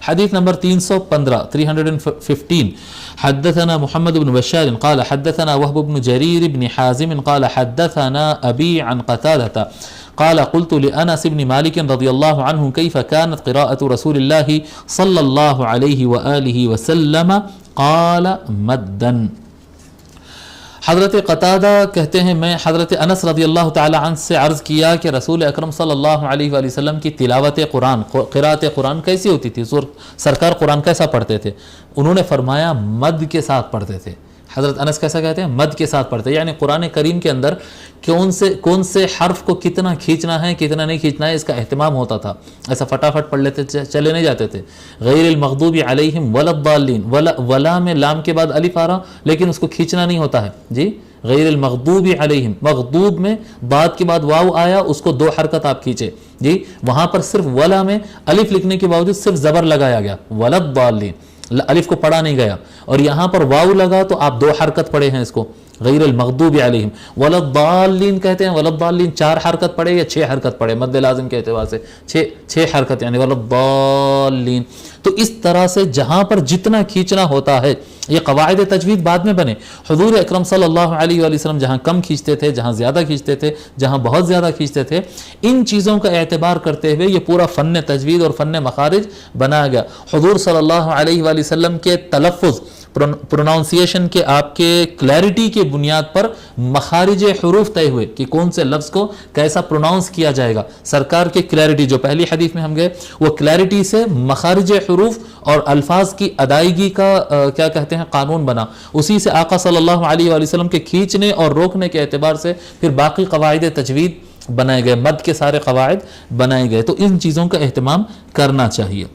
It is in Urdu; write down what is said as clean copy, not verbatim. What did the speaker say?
حدیث نمبر 315 حدثنا محمد بن بشار قال حدثنا وهب بن جرير بن حازم قال حدثنا أبي عن قتادة قال قلت لأنس بن مالك رضي الله عنه كيف كانت قراءة رسول الله صلى الله عليه وآله وسلم قال مدا. حضرت قتادہ کہتے ہیں میں حضرت انس رضی اللہ تعالی عنہ سے عرض کیا کہ رسول اکرم صلی اللہ علیہ وآلہ وسلم کی تلاوت قرآن قراءت قرآن کیسی ہوتی تھی، سرکار قرآن کیسا پڑھتے تھے؟ انہوں نے فرمایا مد کے ساتھ پڑھتے تھے. حضرت انس کیسا کہتے ہیں؟ مد کے ساتھ پڑھتے ہیں، یعنی قرآن کریم کے اندر کون سے حرف کو کتنا کھینچنا ہے کتنا نہیں کھینچنا ہے اس کا اہتمام ہوتا تھا. ایسا فٹافٹ پڑھ لیتے چلے نہیں جاتے تھے. غیر المغضوب علیہم ولا الضالین، ولا میں لام کے بعد الف آ رہا لیکن اس کو کھینچنا نہیں ہوتا ہے جی. غیر المغضوب علیہم، مغضوب میں بعد کے بعد واو آیا اس کو 2 حرکت آپ کھینچے جی. وہاں پر صرف ولا میں الف لکھنے کے باوجود صرف زبر لگایا گیا ولا الضالین، الف کو پڑھا نہیں گیا. اور یہاں پر واو لگا تو آپ 2 حرکت پڑھے ہیں اس کو غیر المغضوب علیہم. ولا الضالین کہتے ہیں، ولا الضالین 4 حرکت پڑھے یا 6 حرکت پڑھے مد لازم کے اعتبار سے 6 حرکت یعنی ولا الضالین. تو اس طرح سے جہاں پر جتنا کھینچنا ہوتا ہے، یہ قواعد تجوید بعد میں بنے. حضور اکرم صلی اللہ علیہ وآلہ وسلم جہاں کم کھینچتے تھے، جہاں زیادہ کھینچتے تھے، جہاں بہت زیادہ کھینچتے تھے، ان چیزوں کا اعتبار کرتے ہوئے یہ پورا فن تجوید اور فن مخارج بنایا گیا. حضور صلی اللہ علیہ وآلہ وسلم کے تلفظ پروناؤنسیشن کے آپ کے کلیئرٹی کے بنیاد پر مخارج حروف طے ہوئے کہ کون سے لفظ کو کیسا پروناؤنس کیا جائے گا. سرکار کے کلیئرٹی جو پہلی حدیث میں ہم گئے وہ کلیئرٹی سے مخارج حروف اور الفاظ کی ادائیگی کا کیا کہتے ہیں قانون بنا. اسی سے آقا صلی اللہ علیہ وآلہ وسلم کے کھینچنے اور روکنے کے اعتبار سے پھر باقی قواعد تجوید بنائے گئے، مد کے سارے قواعد بنائے گئے. تو ان چیزوں کا اہتمام کرنا چاہیے.